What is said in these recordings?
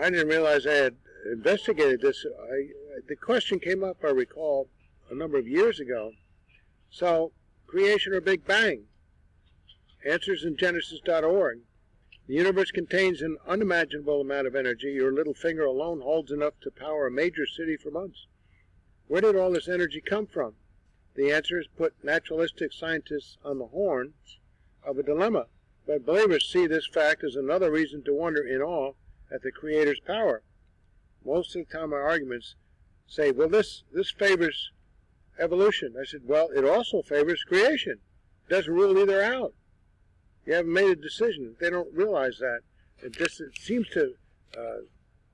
I didn't realize I had investigated this. The question came up, I recall, a number of years ago. So, creation or Big Bang? Answers in Genesis.org. The universe contains an unimaginable amount of energy. Your little finger alone holds enough to power a major city for months. Where did all this energy come from? The answer has put naturalistic scientists on the horns of a dilemma, but believers see this fact as another reason to wonder in awe at the Creator's power. Most of the time our arguments say, well, this favors evolution. I said, well, it also favors creation. It doesn't rule either out. You haven't made a decision. They don't realize that. It seems to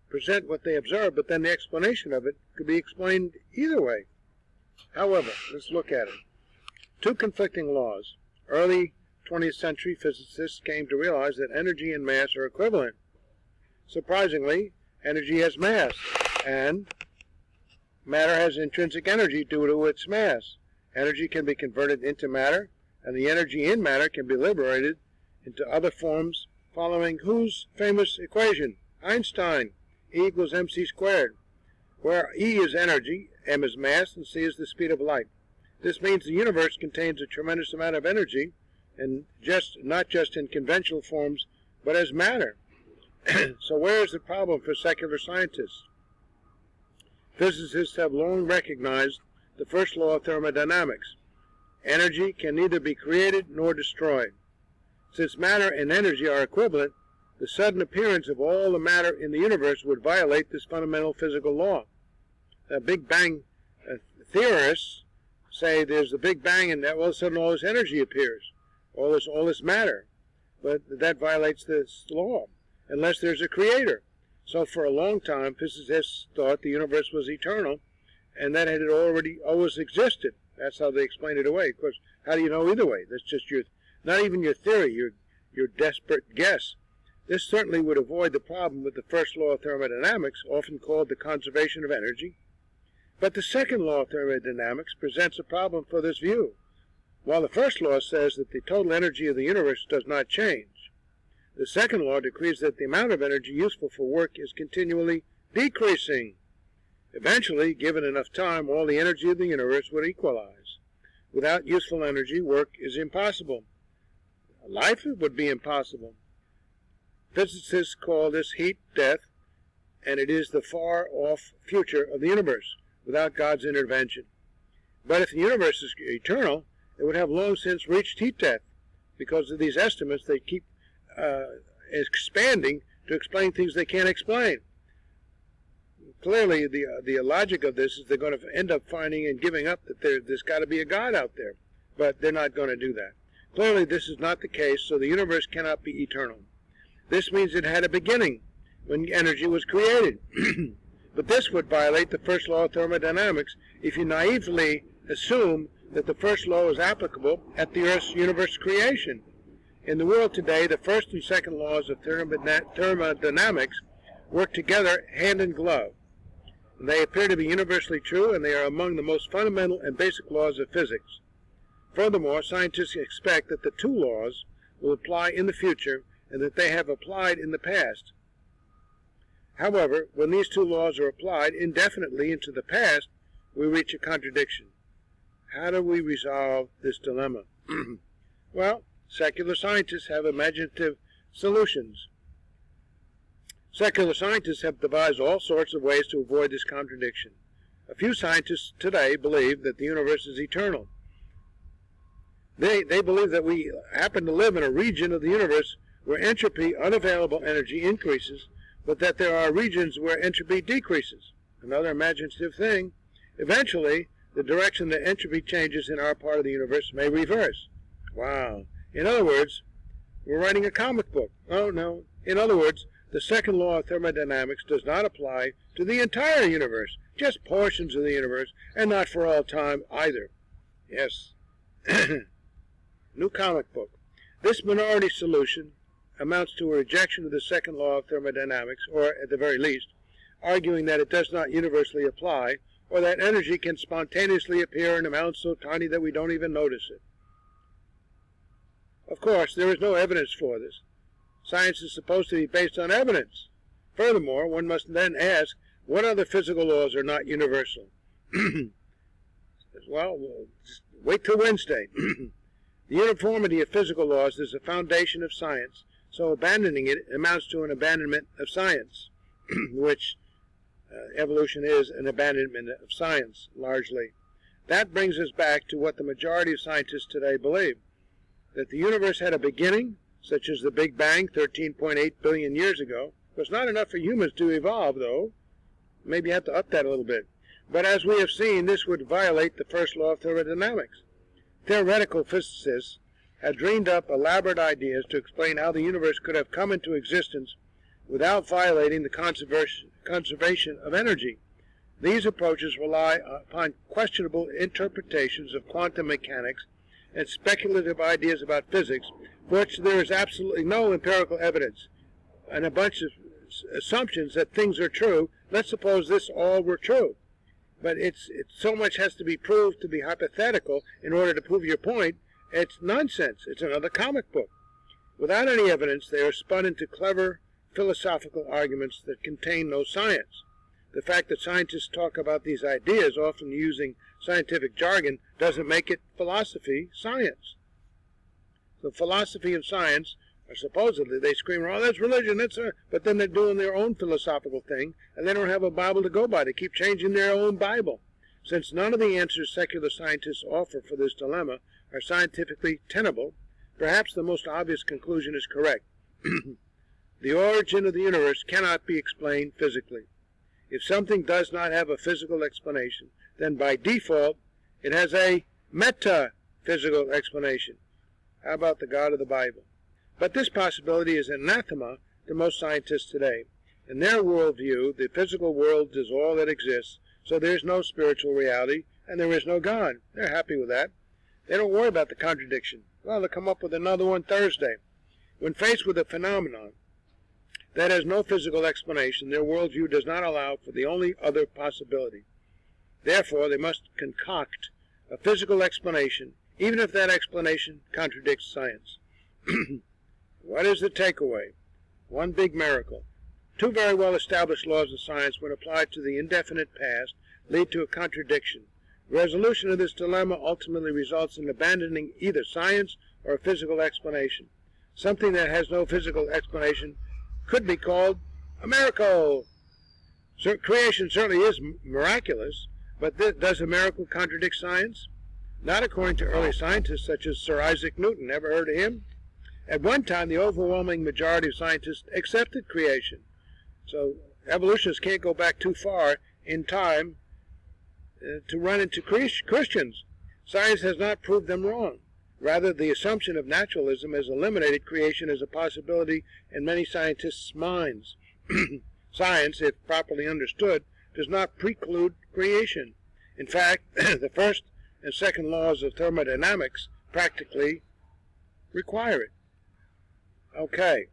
present what they observe, but then the explanation of it could be explained either way. However, let's look at it. Two conflicting laws. Early 20th century physicists came to realize that energy and mass are equivalent. Surprisingly, energy has mass, and matter has intrinsic energy due to its mass. Energy can be converted into matter, and the energy in matter can be liberated into other forms following whose famous equation? Einstein, E equals mc squared, where E is energy, m is mass, and c is the speed of light. This means the universe contains a tremendous amount of energy, and not just in conventional forms, but as matter. So where is the problem for secular scientists? Physicists have long recognized the first law of thermodynamics. Energy can neither be created nor destroyed. Since matter and energy are equivalent, the sudden appearance of all the matter in the universe would violate this fundamental physical law. Big Bang theorists say there's a Big Bang and all of a sudden all this energy appears, all this matter. But that violates this law, unless there's a creator. So for a long time, physicists thought the universe was eternal, and that it had always existed. That's how they explain it away. Of course, how do you know either way? That's just not even your theory, your desperate guess. This certainly would avoid the problem with the first law of thermodynamics, often called the conservation of energy. But the second law of thermodynamics presents a problem for this view. While the first law says that the total energy of the universe does not change, the second law decrees that the amount of energy useful for work is continually decreasing. Eventually, given enough time, all the energy of the universe would equalize. Without useful energy, work is impossible. Life would be impossible. Physicists call this heat death, and it is the far-off future of the universe, without God's intervention. But if the universe is eternal, it would have long since reached heat death. Because of these estimates, they keep expanding to explain things they can't explain. Clearly, the logic of this is they're going to end up finding and giving up that there's got to be a God out there. But they're not going to do that. Clearly, this is not the case, so the universe cannot be eternal. This means it had a beginning when energy was created. But this would violate the first law of thermodynamics if you naively assume that the first law is applicable at the Earth's universe creation. In the world today, the first and second laws of thermodynamics work together hand in glove. They appear to be universally true, and they are among the most fundamental and basic laws of physics. Furthermore, scientists expect that the two laws will apply in the future and that they have applied in the past. However, when these two laws are applied indefinitely into the past, we reach a contradiction. How do we resolve this dilemma? Well, secular scientists have imaginative solutions. Secular scientists have devised all sorts of ways to avoid this contradiction. A few scientists today believe that the universe is eternal. They believe that we happen to live in a region of the universe where entropy, unavailable energy, increases, but that there are regions where entropy decreases. Another imaginative thing, eventually, the direction that entropy changes in our part of the universe may reverse. Wow. In other words, we're writing a comic book. Oh, no. In other words, the second law of thermodynamics does not apply to the entire universe, just portions of the universe, and not for all time either. Yes. New comic book. This minority solution amounts to a rejection of the second law of thermodynamics, or at the very least, arguing that it does not universally apply, or that energy can spontaneously appear in amounts so tiny that we don't even notice it. Of course, there is no evidence for this. Science is supposed to be based on evidence. Furthermore, one must then ask, what other physical laws are not universal? Well, just wait till Wednesday. The uniformity of physical laws is the foundation of science, so abandoning it amounts to an abandonment of science, which evolution is an abandonment of science, largely. That brings us back to what the majority of scientists today believe, that the universe had a beginning, such as the Big Bang 13.8 billion years ago. It was not enough for humans to evolve, though. Maybe you have to up that a little bit. But as we have seen, this would violate the first law of thermodynamics. Theoretical physicists had dreamed up elaborate ideas to explain how the universe could have come into existence without violating the conservation of energy. These approaches rely upon questionable interpretations of quantum mechanics and speculative ideas about physics, for which there is absolutely no empirical evidence, and a bunch of assumptions that things are true. Let's suppose this all were true. But it's so much has to be proved to be hypothetical in order to prove your point. It's nonsense. It's another comic book. Without any evidence, they are spun into clever philosophical arguments that contain no science. The fact that scientists talk about these ideas, often using scientific jargon, doesn't make it philosophy science. So philosophy and science are supposedly, they scream, oh, that's religion, but then they're doing their own philosophical thing, and they don't have a Bible to go by. They keep changing their own Bible. Since none of the answers secular scientists offer for this dilemma are scientifically tenable, perhaps the most obvious conclusion is correct. The origin of the universe cannot be explained physically. If something does not have a physical explanation, then by default, it has a metaphysical explanation. How about the God of the Bible? But this possibility is anathema to most scientists today. In their worldview, the physical world is all that exists, so there's no spiritual reality, and there is no God. They're happy with that. They don't worry about the contradiction. Well, they'll come up with another one Thursday. When faced with a phenomenon that has no physical explanation, their worldview does not allow for the only other possibility. Therefore, they must concoct a physical explanation, even if that explanation contradicts science. What is the takeaway? One big miracle. Two very well-established laws of science, when applied to the indefinite past, lead to a contradiction. The resolution of this dilemma ultimately results in abandoning either science or a physical explanation. Something that has no physical explanation could be called a miracle. Creation certainly is miraculous, but does a miracle contradict science? Not according to early scientists such as Sir Isaac Newton. Ever heard of him? At one time, the overwhelming majority of scientists accepted creation. So evolutionists can't go back too far in time to run into Christians. Science has not proved them wrong. Rather, the assumption of naturalism has eliminated creation as a possibility in many scientists' minds. Science, if properly understood, does not preclude creation. In fact, the first and second laws of thermodynamics practically require it. Okay.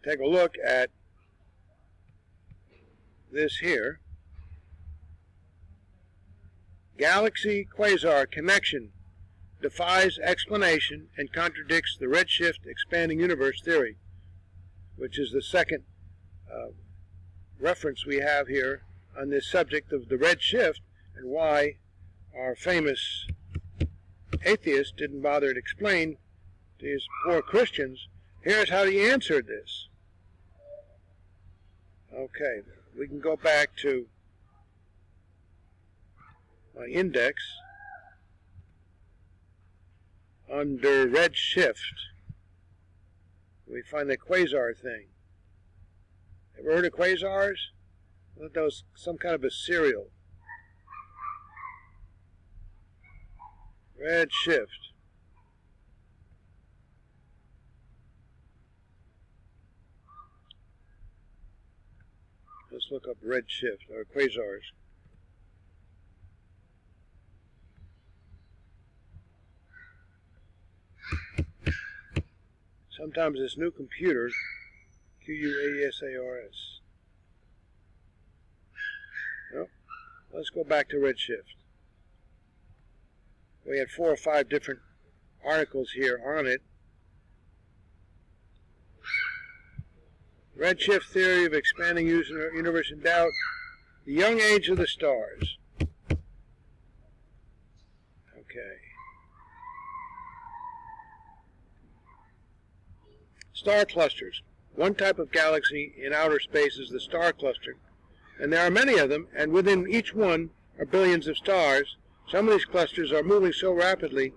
Take a look at this here. Galaxy-quasar connection defies explanation and contradicts the redshift expanding universe theory, which is the second reference we have here on this subject of the redshift and why our famous atheist didn't bother to explain to his poor Christians. Here's how he answered this. Okay, we can go back to my index under redshift. We find the quasar thing. Ever heard of quasars? I thought that was some kind of a cereal. Redshift. Let's look up redshift, or quasars. Sometimes this new computer, Quasars. Well, let's go back to redshift. We had 4 or 5 different articles here on it. Redshift theory of expanding universe in doubt. The young age of the stars. Okay. Star clusters. One type of galaxy in outer space is the star cluster, and there are many of them, and within each one are billions of stars. Some of these clusters are moving so rapidly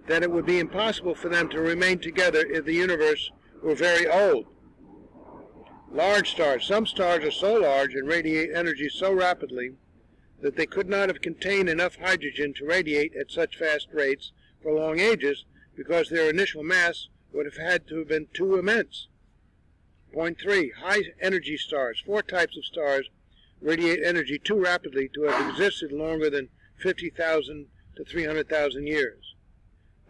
that it would be impossible for them to remain together if the universe were very old. Large stars. Some stars are so large and radiate energy so rapidly that they could not have contained enough hydrogen to radiate at such fast rates for long ages because their initial mass would have had to have been too immense. Point 3. High-energy stars. 4 types of stars radiate energy too rapidly to have existed longer than 50,000 to 300,000 years.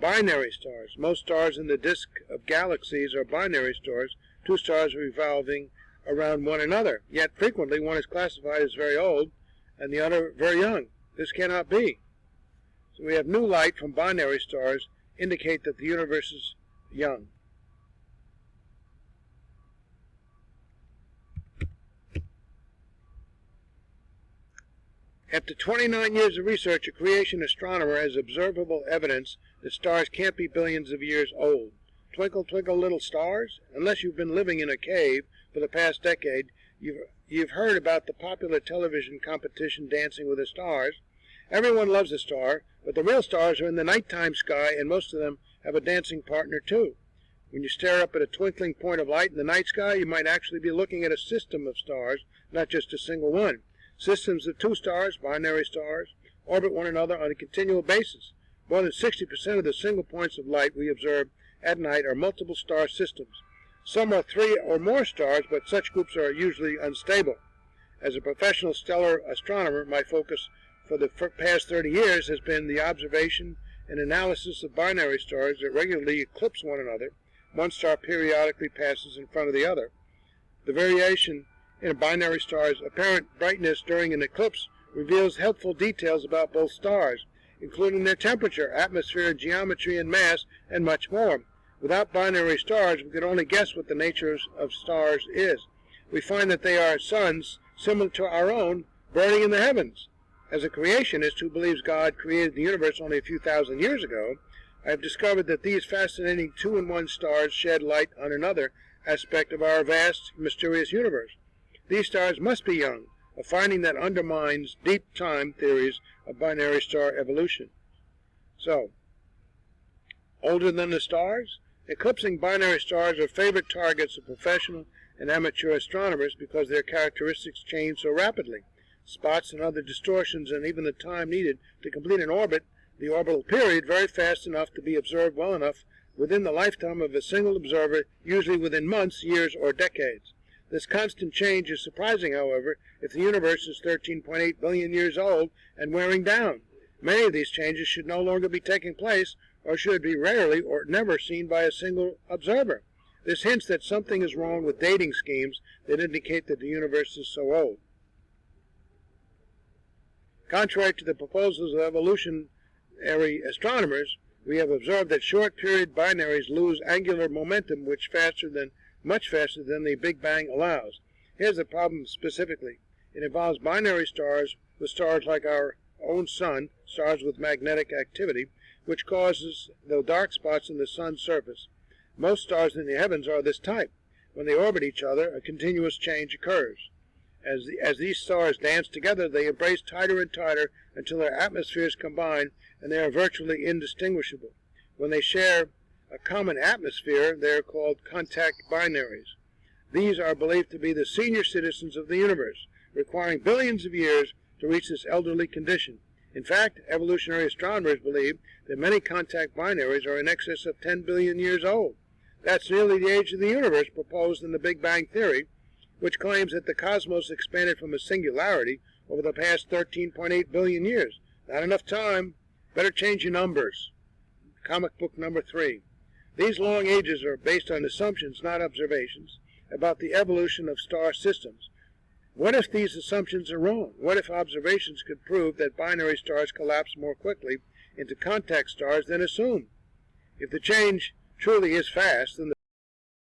Binary stars. Most stars in the disk of galaxies are binary stars, 2 stars revolving around one another. Yet frequently one is classified as very old and the other very young. This cannot be. So we have new light from binary stars indicate that the universe is young. After 29 years of research, a creation astronomer has observable evidence that stars can't be billions of years old. Twinkle, twinkle, little stars? Unless you've been living in a cave for the past decade, you've heard about the popular television competition Dancing with the Stars. Everyone loves a star, but the real stars are in the nighttime sky, and most of them have a dancing partner too. When you stare up at a twinkling point of light in the night sky, you might actually be looking at a system of stars, not just a single one. Systems of 2 stars, binary stars, orbit one another on a continual basis. More than 60% of the single points of light we observe at night are multiple star systems. Some are 3 or more stars, but such groups are usually unstable. As a professional stellar astronomer, my focus for the past 30 years has been the observation and analysis of binary stars that regularly eclipse one another. One star periodically passes in front of the other. The variation in a binary star's apparent brightness during an eclipse reveals helpful details about both stars, including their temperature, atmosphere, geometry, and mass, and much more. Without binary stars, we could only guess what the nature of stars is. We find that they are suns similar to our own, burning in the heavens. As a creationist who believes God created the universe only a few thousand years ago, I have discovered that these fascinating 2-in-1 stars shed light on another aspect of our vast, mysterious universe. These stars must be young, a finding that undermines deep time theories of binary star evolution. So, older than the stars? Eclipsing binary stars are favorite targets of professional and amateur astronomers because their characteristics change so rapidly. Spots and other distortions, and even the time needed to complete an orbit, the orbital period, very fast enough to be observed well enough within the lifetime of a single observer, usually within months, years, or decades. This constant change is surprising, however, if the universe is 13.8 billion years old and wearing down. Many of these changes should no longer be taking place, or should be rarely or never seen by a single observer. This hints that something is wrong with dating schemes that indicate that the universe is so old. Contrary to the proposals of evolutionary astronomers, we have observed that short-period binaries lose angular momentum much faster than the Big Bang allows. Here's the problem specifically. It involves binary stars with stars like our own sun, stars with magnetic activity, which causes the dark spots in the sun's surface. Most stars in the heavens are this type. When they orbit each other, a continuous change occurs. As these stars dance together, they embrace tighter and tighter until their atmospheres combine, and they are virtually indistinguishable. When they share a common atmosphere, they are called contact binaries. These are believed to be the senior citizens of the universe, requiring billions of years to reach this elderly condition. In fact, evolutionary astronomers believe that many contact binaries are in excess of 10 billion years old. That's nearly the age of the universe proposed in the Big Bang theory, which claims that the cosmos expanded from a singularity over the past 13.8 billion years. Not enough time. Better change your numbers. Comic book number 3. These long ages are based on assumptions, not observations, about the evolution of star systems. What if these assumptions are wrong? What if observations could prove that binary stars collapse more quickly into contact stars than assumed? If the change truly is fast, then